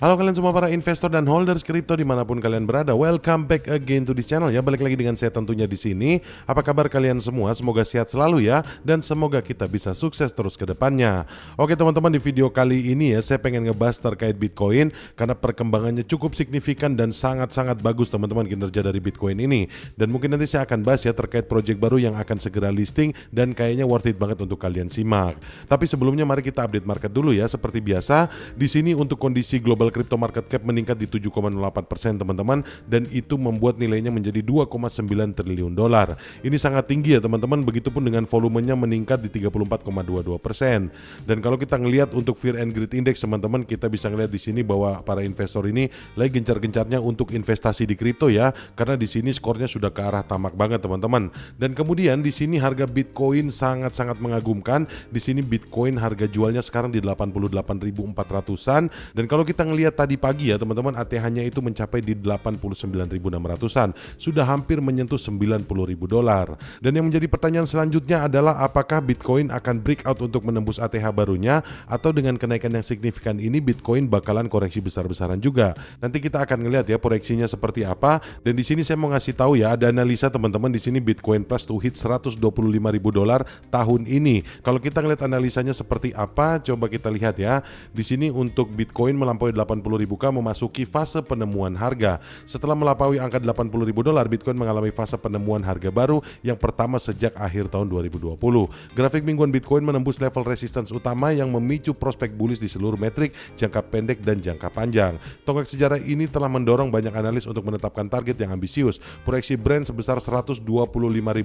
Halo kalian semua para investor dan holders kripto dimanapun kalian berada, welcome back again to this channel ya. Balik lagi dengan saya tentunya di sini. Apa kabar kalian semua? Semoga sehat selalu ya, dan semoga kita bisa sukses terus ke depannya. Oke teman-teman, di video kali ini ya saya pengen ngebahas terkait Bitcoin karena perkembangannya cukup signifikan dan sangat-sangat bagus teman-teman kinerja dari Bitcoin ini. Dan mungkin nanti saya akan bahas ya terkait project baru yang akan segera listing dan kayaknya worth it banget untuk kalian simak. Tapi sebelumnya mari kita update market dulu ya. Seperti biasa di sini untuk kondisi global crypto market cap meningkat di 7,08% teman-teman, dan itu membuat nilainya menjadi 2,9 triliun dolar. Ini sangat tinggi ya teman-teman, begitupun dengan volumenya meningkat di 34,22%. Dan kalau kita ngelihat untuk Fear and Greed Index teman-teman, kita bisa ngelihat di sini bahwa para investor ini lagi gencar-gencarnya untuk investasi di kripto ya, karena di sini skornya sudah ke arah tamak banget teman-teman. Dan kemudian di sini harga Bitcoin sangat-sangat mengagumkan. Di sini Bitcoin harga jualnya sekarang di 88.400-an, dan kalau kita ngelihat tadi pagi ya teman-teman, ATH-nya itu mencapai di 89.600-an, sudah hampir menyentuh 90.000 dolar. Dan yang menjadi pertanyaan selanjutnya adalah apakah Bitcoin akan breakout untuk menembus ATH barunya, atau dengan kenaikan yang signifikan ini Bitcoin bakalan koreksi besar-besaran juga. Nanti kita akan ngelihat ya proyeksinya seperti apa. Dan di sini saya mau ngasih tahu ya, ada analisa teman-teman di sini Bitcoin Plus to hit 125.000 dolar tahun ini. Kalau kita ngelihat analisanya seperti apa, coba kita lihat ya. Di sini untuk Bitcoin melampaui 80.000K memasuki fase penemuan harga. Setelah melampaui angka 80.000 dolar, Bitcoin mengalami fase penemuan harga baru yang pertama sejak akhir tahun 2020. Grafik mingguan Bitcoin menembus level resistance utama yang memicu prospek bullish di seluruh metrik jangka pendek dan jangka panjang. Tonggak sejarah ini telah mendorong banyak analis untuk menetapkan target yang ambisius. Proyeksi Brent sebesar 125.000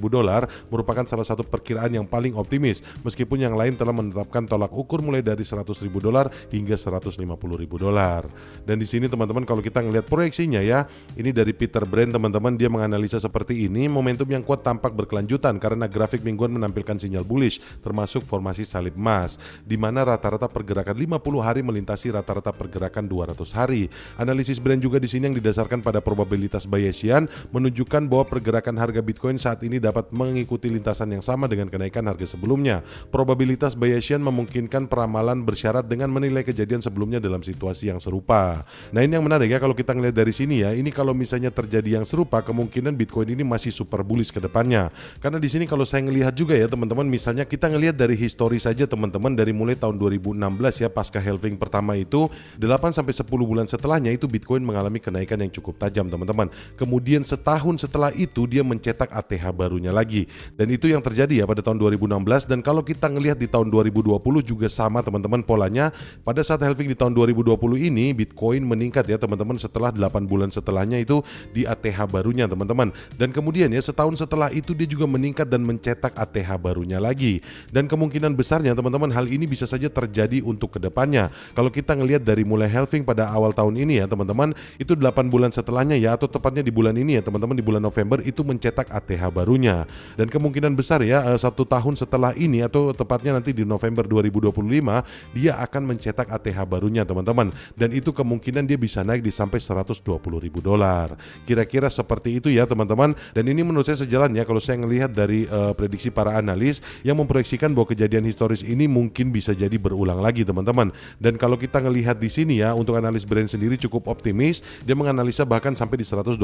dolar merupakan salah satu perkiraan yang paling optimis, meskipun yang lain telah menetapkan tolak ukur mulai dari 100.000 dolar hingga 150.000 dolar. Dan di sini teman-teman kalau kita ngelihat proyeksinya ya, ini dari Peter Brand teman-teman, dia menganalisa seperti ini. Momentum yang kuat tampak berkelanjutan karena grafik mingguan menampilkan sinyal bullish termasuk formasi salib emas, di mana rata-rata pergerakan 50 hari melintasi rata-rata pergerakan 200 hari. Analisis Brand juga di sini yang didasarkan pada probabilitas Bayesian menunjukkan bahwa pergerakan harga Bitcoin saat ini dapat mengikuti lintasan yang sama dengan kenaikan harga sebelumnya. Probabilitas Bayesian memungkinkan peramalan bersyarat dengan menilai kejadian sebelumnya dalam situasi yang serupa. Nah ini yang menarik ya, kalau kita ngelihat dari sini ya, ini kalau misalnya terjadi yang serupa, kemungkinan Bitcoin ini masih super bullish ke depannya. Karena di sini kalau saya ngelihat juga ya teman-teman, misalnya kita ngelihat dari histori saja teman-teman, dari mulai tahun 2016 ya, pasca halving pertama itu 8-10 bulan setelahnya itu Bitcoin mengalami kenaikan yang cukup tajam teman-teman. Kemudian setahun setelah itu dia mencetak ATH barunya lagi. Dan itu yang terjadi ya pada tahun 2016. Dan kalau kita ngelihat di tahun 2020 juga sama teman-teman polanya. Pada saat halving di tahun 2020 ini Bitcoin meningkat ya teman-teman, setelah 8 bulan setelahnya itu di ATH barunya teman-teman. Dan kemudian ya setahun setelah itu dia juga meningkat dan mencetak ATH barunya lagi. Dan kemungkinan besarnya teman-teman hal ini bisa saja terjadi untuk kedepannya. Kalau kita ngelihat dari mulai halving pada awal tahun ini ya teman-teman, itu 8 bulan setelahnya ya, atau tepatnya di bulan ini ya teman-teman, di bulan November itu mencetak ATH barunya. Dan kemungkinan besar ya 1 tahun setelah ini, atau tepatnya nanti di November 2025 dia akan mencetak ATH barunya teman-teman. Dan itu kemungkinan dia bisa naik di sampai 120.000 dolar. Kira-kira seperti itu ya teman-teman. Dan ini menurut saya sejalan ya kalau saya ngelihat dari prediksi para analis yang memproyeksikan bahwa kejadian historis ini mungkin bisa jadi berulang lagi teman-teman. Dan kalau kita ngelihat di sini ya, untuk analis Brand sendiri cukup optimis, dia menganalisa bahkan sampai di 125.000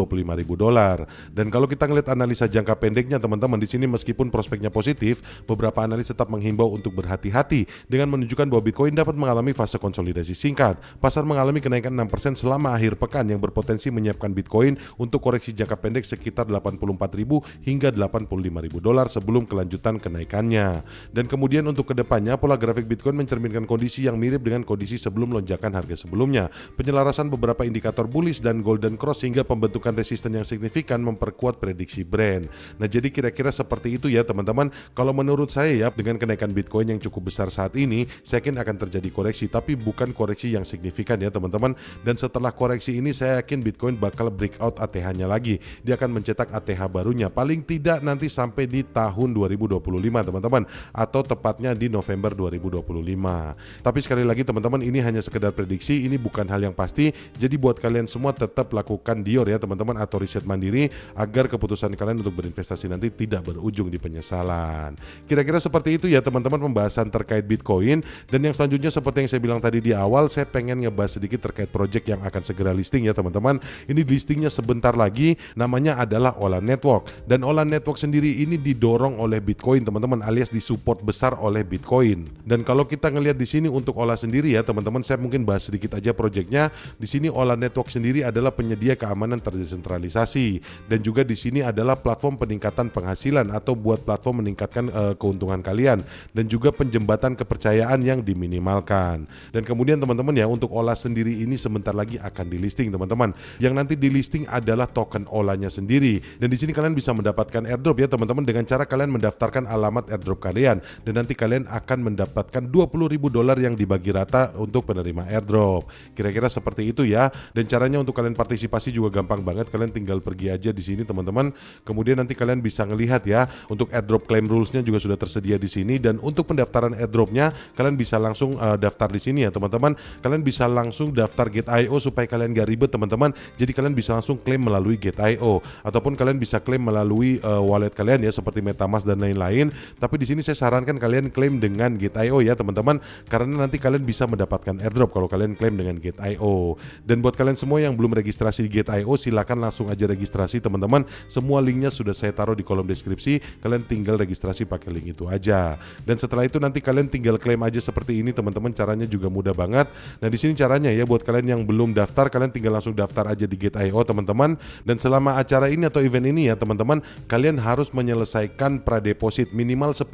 dolar. Dan kalau kita ngelihat analisa jangka pendeknya teman-teman, di sini meskipun prospeknya positif, beberapa analis tetap menghimbau untuk berhati-hati dengan menunjukkan bahwa Bitcoin dapat mengalami fase konsolidasi singkat. Pasar mengalami kenaikan 6% selama akhir pekan yang berpotensi menyiapkan Bitcoin untuk koreksi jangka pendek sekitar 84.000 hingga 85.000 dolar sebelum kelanjutan kenaikannya. Dan kemudian untuk kedepannya, pola grafik Bitcoin mencerminkan kondisi yang mirip dengan kondisi sebelum lonjakan harga sebelumnya. Penyelarasan beberapa indikator bullish dan golden cross hingga pembentukan resisten yang signifikan memperkuat prediksi Brand. Nah jadi kira-kira seperti itu ya teman-teman. Kalau menurut saya ya, dengan kenaikan Bitcoin yang cukup besar saat ini, saya yakin akan terjadi koreksi, tapi bukan koreksi yang signifikan ya teman-teman. Dan setelah koreksi ini saya yakin Bitcoin bakal breakout ATH-nya lagi. Dia akan mencetak ATH barunya paling tidak nanti sampai di tahun 2025 teman-teman, atau tepatnya di November 2025. Tapi sekali lagi teman-teman, ini hanya sekedar prediksi, ini bukan hal yang pasti. Jadi buat kalian semua tetap lakukan dior ya teman-teman, atau riset mandiri agar keputusan kalian untuk berinvestasi nanti tidak berujung di penyesalan. Kira-kira seperti itu ya teman-teman pembahasan terkait Bitcoin. Dan yang selanjutnya seperti yang saya bilang tadi di awal, saya pengen ngebahas bahas sedikit terkait project yang akan segera listing ya teman-teman. Ini listingnya sebentar lagi, namanya adalah Ola Network. Dan Ola Network sendiri ini didorong oleh Bitcoin teman-teman, alias disupport besar oleh Bitcoin. Dan kalau kita ngelihat di sini untuk Ola sendiri ya teman-teman, saya mungkin bahas sedikit aja projectnya. Di sini Ola Network sendiri adalah penyedia keamanan terdesentralisasi, dan juga di sini adalah platform peningkatan penghasilan atau buat platform meningkatkan keuntungan kalian, dan juga penjembatan kepercayaan yang diminimalkan. Dan kemudian teman-teman ya, untuk Ola sendiri ini sebentar lagi akan di listing teman-teman. Yang nanti di listing adalah token Olanya sendiri. Dan di sini kalian bisa mendapatkan airdrop ya teman-teman, dengan cara kalian mendaftarkan alamat airdrop kalian, dan nanti kalian akan mendapatkan $20.000 yang dibagi rata untuk penerima airdrop. Kira-kira seperti itu ya. Dan caranya untuk kalian partisipasi juga gampang banget. Kalian tinggal pergi aja di sini teman-teman. Kemudian nanti kalian bisa ngelihat ya, untuk airdrop claim rules-nya juga sudah tersedia di sini. Dan untuk pendaftaran airdrop-nya kalian bisa langsung daftar di sini ya teman-teman. Kalian bisa langsung daftar Gate.io supaya kalian gak ribet teman-teman. Jadi kalian bisa langsung klaim melalui Gate.io, ataupun kalian bisa klaim melalui wallet kalian ya, seperti MetaMask dan lain-lain. Tapi di sini saya sarankan kalian klaim dengan Gate.io ya teman-teman, karena nanti kalian bisa mendapatkan airdrop kalau kalian klaim dengan Gate.io. Dan buat kalian semua yang belum registrasi di Gate.io, silakan langsung aja registrasi teman-teman. Semua linknya sudah saya taruh di kolom deskripsi. Kalian tinggal registrasi pakai link itu aja. Dan setelah itu nanti kalian tinggal klaim aja seperti ini teman-teman. Caranya juga mudah banget. Nah di sini caranya ya, buat kalian yang belum daftar, kalian tinggal langsung daftar aja di Gate.io teman-teman. Dan selama acara ini atau event ini ya teman-teman, kalian harus menyelesaikan pradeposit minimal $10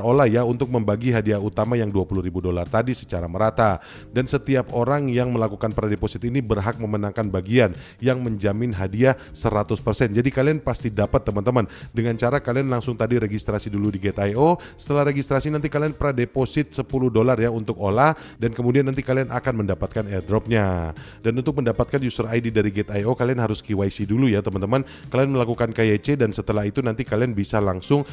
Ola ya, untuk membagi hadiah utama yang $20.000 tadi secara merata. Dan setiap orang yang melakukan pradeposit ini berhak memenangkan bagian yang menjamin hadiah 100%. Jadi kalian pasti dapat teman-teman, dengan cara kalian langsung tadi registrasi dulu di Gate.io. Setelah registrasi nanti kalian pradeposit $10 ya untuk Ola, dan kemudian nanti kalian akan mendapatkan airdropnya. Dan untuk mendapatkan user ID dari Gate.io kalian harus KYC dulu ya teman-teman. Kalian melakukan KYC, dan setelah itu nanti kalian bisa langsung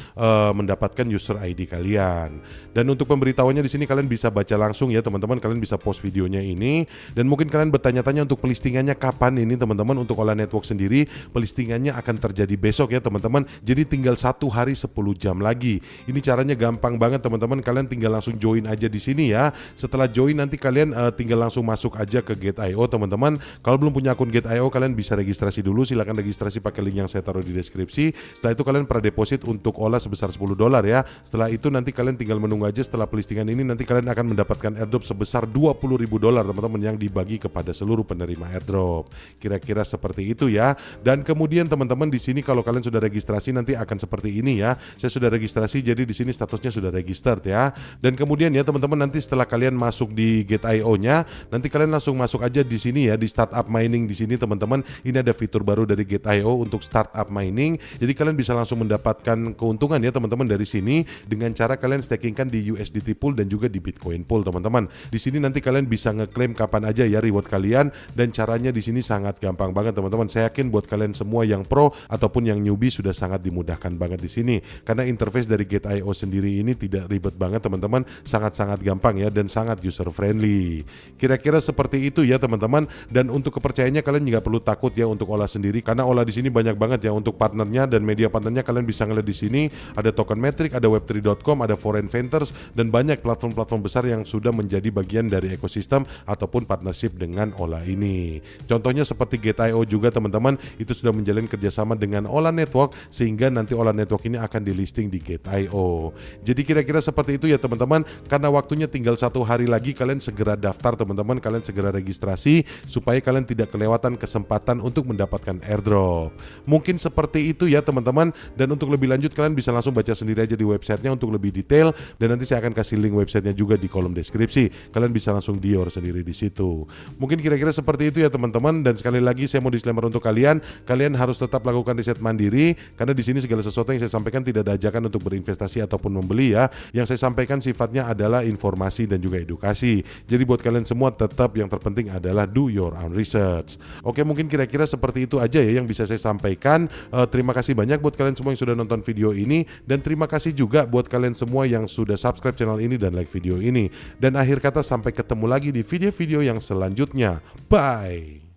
mendapatkan user ID kalian. Dan untuk pemberitahuannya di sini kalian bisa baca langsung ya teman-teman. Kalian bisa post videonya ini, dan mungkin kalian bertanya-tanya untuk pelistingannya kapan ini teman-teman. Untuk Ola Network sendiri pelistingannya akan terjadi besok ya teman-teman. Jadi tinggal 1 hari 10 jam lagi. Ini caranya gampang banget teman-teman. Kalian tinggal langsung join aja di sini ya. Setelah join nanti kalian tinggal langsung masuk aja ke Gate.io teman-teman. Kalau belum punya akun Gate.io kalian bisa registrasi dulu. Silakan registrasi pakai link yang saya taruh di deskripsi. Setelah itu kalian pradeposit untuk Ola sebesar $10 ya. Setelah itu nanti kalian tinggal menunggu aja. Setelah pelistingan ini nanti kalian akan mendapatkan airdrop sebesar $20.000 teman-teman, yang dibagi kepada seluruh penerima airdrop. Kira-kira seperti itu ya. Dan kemudian teman-teman di sini kalau kalian sudah registrasi nanti akan seperti ini ya. Saya sudah registrasi, jadi di sini statusnya sudah registered ya. Dan kemudian ya teman-teman, nanti setelah kalian masuk di Gate.io-nya, nanti kalian langsung masuk aja di sini ya, di startup mining di sini teman-teman. Ini ada fitur baru dari Gate.io untuk startup mining. Jadi kalian bisa langsung mendapatkan keuntungan ya teman-teman dari sini dengan cara kalian stakingkan di USDT pool dan juga di Bitcoin pool teman-teman. Di sini nanti kalian bisa ngeklaim kapan aja ya reward kalian, dan caranya di sini sangat gampang banget teman-teman. Saya yakin buat kalian semua yang pro ataupun yang newbie sudah sangat dimudahkan banget di sini, karena interface dari Gate.io sendiri ini tidak ribet banget teman-teman, sangat-sangat gampang ya, dan sangat user friendly. Kira-kira seperti itu ya teman-teman. Dan untuk kepercayaannya kalian nggak perlu takut ya untuk Ola sendiri, karena Ola di sini banyak banget ya untuk partnernya dan media partnernya. Kalian bisa ngeliat di sini ada Token Metric, ada Web3.com, ada Foreign Ventures, dan banyak platform-platform besar yang sudah menjadi bagian dari ekosistem ataupun partnership dengan Ola ini. Contohnya seperti Gate.io juga teman-teman, itu sudah menjalin kerjasama dengan Ola Network, sehingga nanti Ola Network ini akan di listing di Gate.io. Jadi kira-kira seperti itu ya teman-teman. Karena waktunya tinggal 1 hari lagi, kalian segera daftar teman-teman, kalian segera registrasi supaya kalian tidak kelewatan kesempatan untuk mendapatkan airdrop. Mungkin seperti itu ya teman-teman. Dan untuk lebih lanjut kalian bisa langsung baca sendiri aja di websitenya untuk lebih detail, dan nanti saya akan kasih link websitenya juga di kolom deskripsi. Kalian bisa langsung dior sendiri di situ. Mungkin kira-kira seperti itu ya teman-teman. Dan sekali lagi saya mau disclaimer untuk kalian harus tetap lakukan riset mandiri, karena di sini segala sesuatu yang saya sampaikan tidak ada ajakan untuk berinvestasi ataupun membeli ya. Yang saya sampaikan sifatnya adalah informasi dan juga edukasi. Jadi buat kalian semua tetap yang terpenting adalah do your own research. Oke, mungkin kira-kira seperti itu aja ya yang bisa saya sampaikan. Terima kasih banyak buat kalian semua yang sudah nonton video ini, dan terima kasih juga buat kalian semua yang sudah subscribe channel ini dan like video ini. Dan akhir kata, sampai ketemu lagi di video-video yang selanjutnya. Bye.